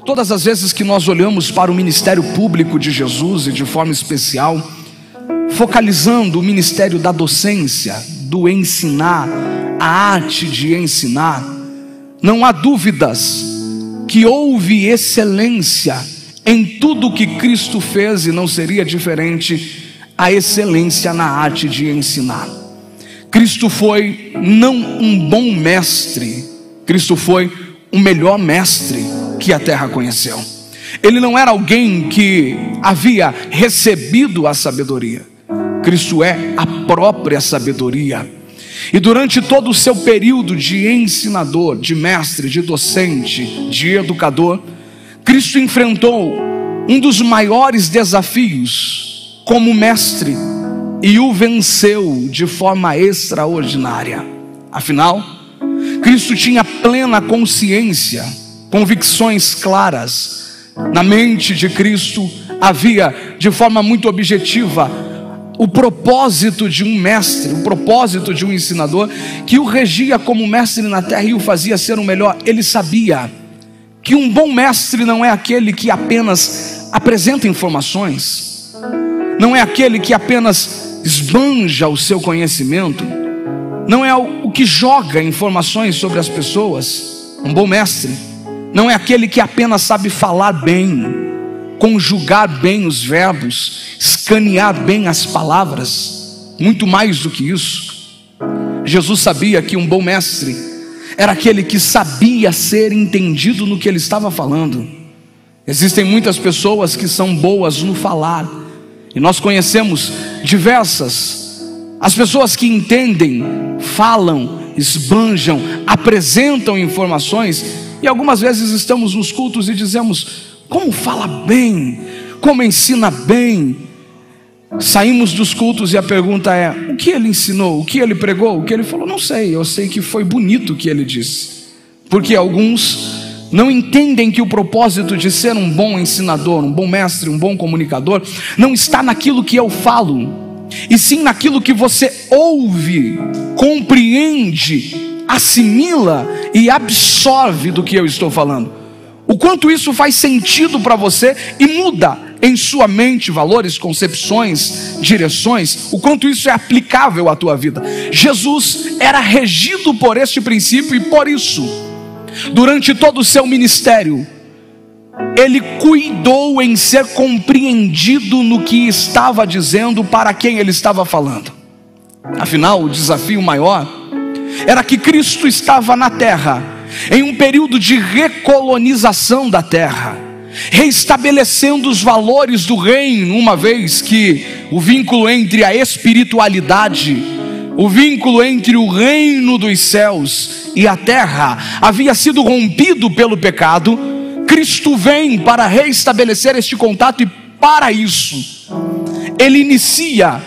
Todas as vezes que nós olhamos para o ministério público de Jesus, e de forma especial, focalizando o ministério da docência, do ensinar, a arte de ensinar, não há dúvidas que houve excelência em tudo que Cristo fez, e não seria diferente a excelência na arte de ensinar. Cristo foi não um bom mestre, Cristo foi o melhor mestre que a terra conheceu. Ele não era alguém que havia recebido a sabedoria, Cristo é a própria sabedoria. E durante todo o seu período de ensinador, de mestre, de docente, de educador, Cristo enfrentou um dos maiores desafios como mestre e o venceu de forma extraordinária. Afinal, Cristo tinha plena consciência, convicções claras. Na mente de Cristo havia, de forma muito objetiva, o propósito de um mestre, o propósito de um ensinador, que o regia como mestre na terra e o fazia ser o melhor. Ele sabia que um bom mestre não é aquele que apenas apresenta informações, não é aquele que apenas esbanja o seu conhecimento, não é o que joga informações sobre as pessoas. Um bom mestre não é aquele que apenas sabe falar bem, conjugar bem os verbos, escanear bem as palavras. Muito mais do que isso, Jesus sabia que um bom mestre era aquele que sabia ser entendido no que ele estava falando. Existem muitas pessoas que são boas no falar, e nós conhecemos diversas. As pessoas que entendem, falam, esbanjam, apresentam informações, e algumas vezes estamos nos cultos e dizemos: como fala bem, como ensina bem. Saímos dos cultos e a pergunta é: o que ele ensinou, o que ele pregou, o que ele falou? Não sei, eu sei que foi bonito o que ele disse. Porque alguns não entendem que o propósito de ser um bom ensinador, um bom mestre, um bom comunicador, não está naquilo que eu falo, e sim naquilo que você ouve, compreende, assimila e absorve do que eu estou falando. O quanto isso faz sentido para você e muda em sua mente valores, concepções, direções, o quanto isso é aplicável à tua vida. Jesus era regido por este princípio, e por isso, durante todo o seu ministério, ele cuidou em ser compreendido no que estava dizendo, para quem ele estava falando. Afinal, o desafio maior era que Cristo estava na terra em um período de recolonização da terra, reestabelecendo os valores do reino, uma vez que o vínculo entre a espiritualidade, o vínculo entre o reino dos céus e a terra havia sido rompido pelo pecado. Cristo vem para reestabelecer este contato, e para isso ele inicia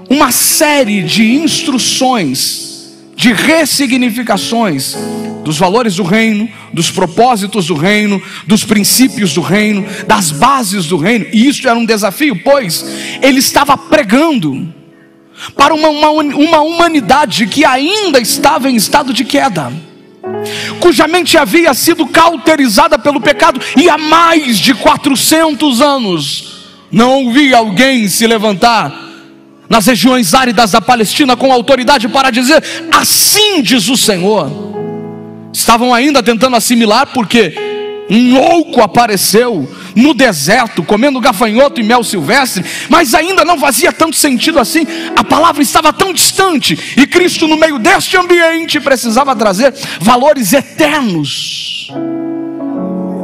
uma série de instruções, de ressignificações dos valores do reino, dos propósitos do reino, dos princípios do reino, das bases do reino. E isso era um desafio, pois ele estava pregando para uma humanidade que ainda estava em estado de queda, cuja mente havia sido cauterizada pelo pecado, e há mais de 400 anos não ouvia alguém se levantar nas regiões áridas da Palestina com autoridade para dizer: assim diz o Senhor. Estavam ainda tentando assimilar, porque um louco apareceu no deserto comendo gafanhoto e mel silvestre, mas ainda não fazia tanto sentido assim. A palavra estava tão distante, e Cristo, no meio deste ambiente, precisava trazer valores eternos.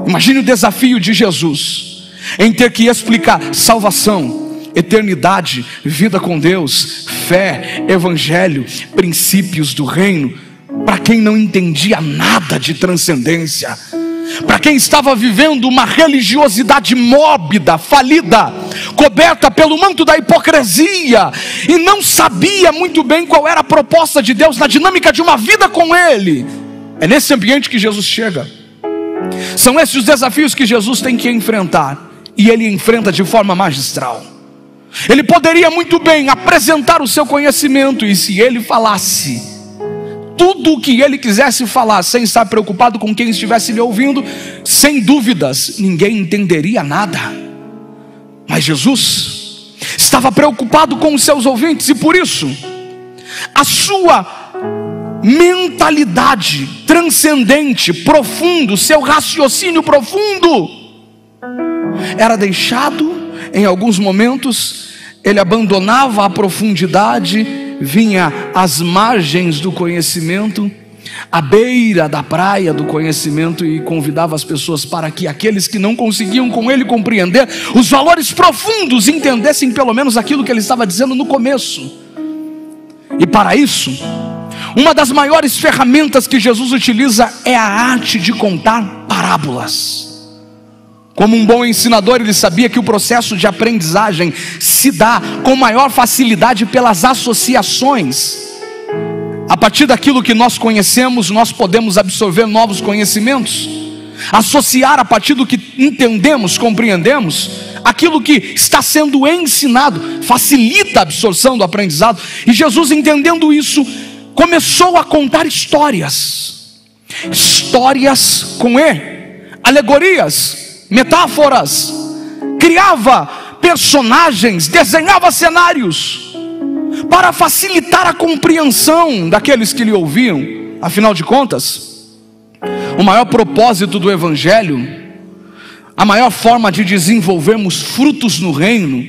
Imagine o desafio de Jesus em ter que explicar salvação, eternidade, vida com Deus, fé, evangelho, princípios do reino, para quem não entendia nada de transcendência, para quem estava vivendo uma religiosidade mórbida, falida, coberta pelo manto da hipocrisia, e não sabia muito bem qual era a proposta de Deus na dinâmica de uma vida com Ele. É nesse ambiente que Jesus chega. São esses os desafios que Jesus tem que enfrentar, e Ele enfrenta de forma magistral. Ele poderia muito bem apresentar o seu conhecimento, e se Ele falasse, tudo o que ele quisesse falar, sem estar preocupado com quem estivesse lhe ouvindo, sem dúvidas, ninguém entenderia nada. Mas Jesus estava preocupado com os seus ouvintes, e por isso, a sua mentalidade transcendente, profundo, seu raciocínio profundo, era deixado em alguns momentos. Ele abandonava a profundidade, vinha às margens do conhecimento, à beira da praia do conhecimento, e convidava as pessoas para que aqueles que não conseguiam com ele compreender os valores profundos entendessem pelo menos aquilo que ele estava dizendo no começo. E para isso, uma das maiores ferramentas que Jesus utiliza é a arte de contar parábolas. Como um bom ensinador, ele sabia que o processo de aprendizagem se dá com maior facilidade pelas associações. A partir daquilo que nós conhecemos, nós podemos absorver novos conhecimentos. Associar a partir do que entendemos, compreendemos, aquilo que está sendo ensinado, facilita a absorção do aprendizado. E Jesus, entendendo isso, começou a contar histórias. Histórias com E, alegorias, metáforas, criava personagens, desenhava cenários, para facilitar a compreensão daqueles que lhe ouviam. Afinal de contas, o maior propósito do Evangelho, a maior forma de desenvolvermos frutos no reino,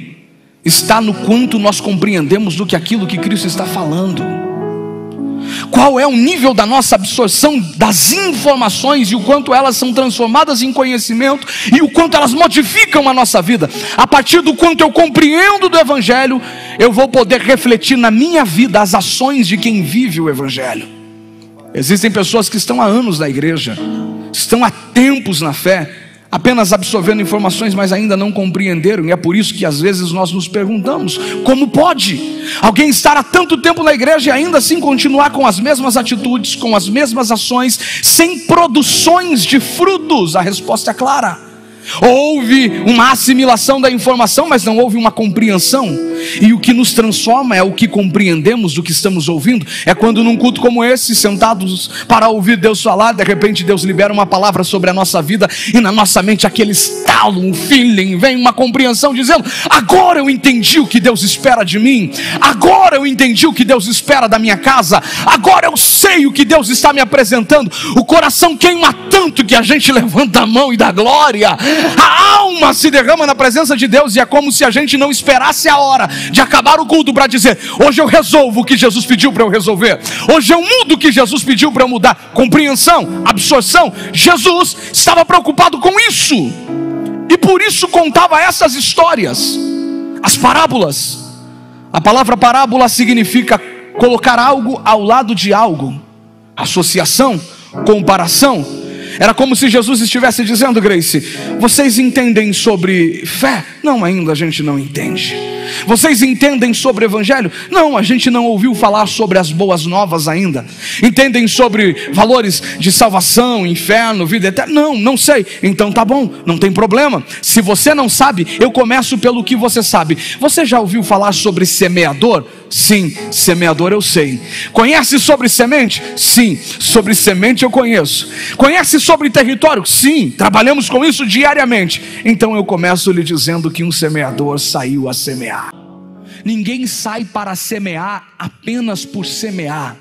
está no quanto nós compreendemos do que aquilo que Cristo está falando. Qual é o nível da nossa absorção das informações, e o quanto elas são transformadas em conhecimento, e o quanto elas modificam a nossa vida. A partir do quanto eu compreendo do Evangelho, eu vou poder refletir na minha vida as ações de quem vive o Evangelho. Existem pessoas que estão há anos na igreja, estão há tempos na fé, apenas absorvendo informações, mas ainda não compreenderam. E é por isso que às vezes nós nos perguntamos: como pode alguém estar há tanto tempo na igreja e ainda assim continuar com as mesmas atitudes, com as mesmas ações, sem produções de frutos? A resposta é clara: houve uma assimilação da informação, mas não houve uma compreensão. E o que nos transforma é o que compreendemos do que estamos ouvindo. É quando num culto como esse, sentados para ouvir Deus falar, de repente Deus libera uma palavra sobre a nossa vida, e na nossa mente aquele estalo, um feeling, vem uma compreensão dizendo: agora eu entendi o que Deus espera de mim, agora eu entendi o que Deus espera da minha casa, agora eu sei o que Deus está me apresentando. O coração queima tanto que a gente levanta a mão e dá glória. A alma se derrama na presença de Deus, e é como se a gente não esperasse a hora de acabar o culto para dizer: hoje eu resolvo o que Jesus pediu para eu resolver, hoje eu mudo o que Jesus pediu para eu mudar. Compreensão, absorção. Jesus estava preocupado com isso, e por isso contava essas histórias, as parábolas. A palavra parábola significa colocar algo ao lado de algo, associação, comparação. Era como se Jesus estivesse dizendo: Grace, vocês entendem sobre fé? Não, ainda a gente não entende. Vocês entendem sobre Evangelho? Não, a gente não ouviu falar sobre as boas novas ainda. Entendem sobre valores de salvação, inferno, vida eterna? Não, não sei. Então tá bom, não tem problema. Se você não sabe, eu começo pelo que você sabe. Você já ouviu falar sobre semeador? Sim, semeador eu sei. Conhece sobre semente? Sim, sobre semente eu conheço. Conhece sobre território? Sim, trabalhamos com isso diariamente. Então eu começo lhe dizendo que um semeador saiu a semear. Ninguém sai para semear apenas por semear.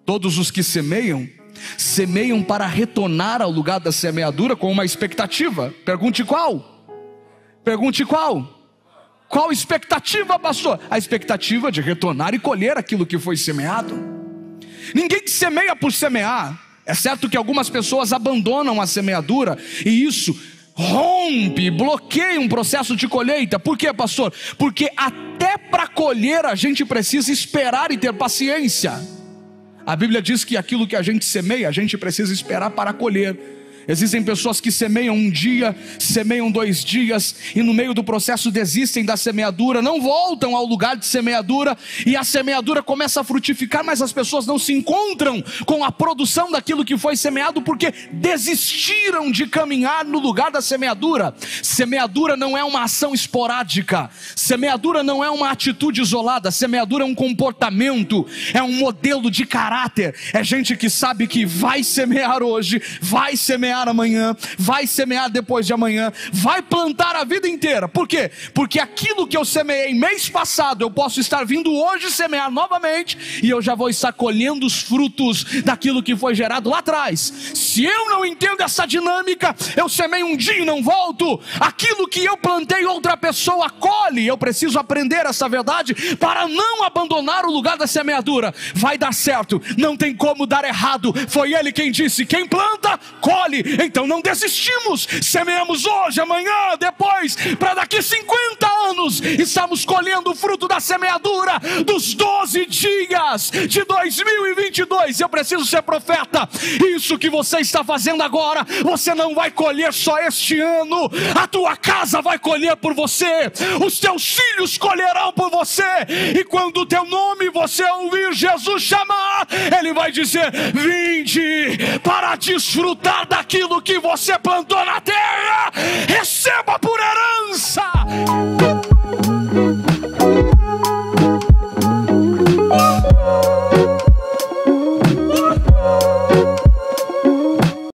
Todos os que semeiam, semeiam para retornar ao lugar da semeadura com uma expectativa. Pergunte qual? Pergunte qual? Qual expectativa, pastor? A expectativa de retornar e colher aquilo que foi semeado. Ninguém semeia por semear. É certo que algumas pessoas abandonam a semeadura, e isso rompe, bloqueia um processo de colheita. Por quê, pastor? Porque até para colher a gente precisa esperar e ter paciência. A Bíblia diz que aquilo que a gente semeia, a gente precisa esperar para colher. Existem pessoas que semeiam um dia, semeiam 2 dias, e no meio do processo desistem da semeadura, não voltam ao lugar de semeadura, e a semeadura começa a frutificar, mas as pessoas não se encontram com a produção daquilo que foi semeado, porque desistiram de caminhar no lugar da semeadura. Semeadura não é uma ação esporádica, semeadura não é uma atitude isolada, semeadura é um comportamento, é um modelo de caráter, é gente que sabe que vai semear hoje, vai semear amanhã, vai semear depois de amanhã, vai plantar a vida inteira. Por quê? Porque aquilo que eu semeei mês passado, eu posso estar vindo hoje semear novamente, e eu já vou estar colhendo os frutos daquilo que foi gerado lá atrás. Se eu não entendo essa dinâmica, eu semeio um dia e não volto, aquilo que eu plantei outra pessoa colhe. Eu preciso aprender essa verdade para não abandonar o lugar da semeadura. Vai dar certo, não tem como dar errado. Foi ele quem disse: quem planta, colhe. Então não desistimos, semeamos hoje, amanhã, depois, para daqui 50 anos estamos colhendo o fruto da semeadura dos 12 dias de 2022. Eu preciso ser profeta. Isso que você está fazendo agora, você não vai colher só este ano, a tua casa vai colher por você, os teus filhos colherão por você, e quando o teu nome você ouvir Jesus chamar, ele vai dizer: vinde para desfrutar daquilo que você plantou na terra, receba por herança.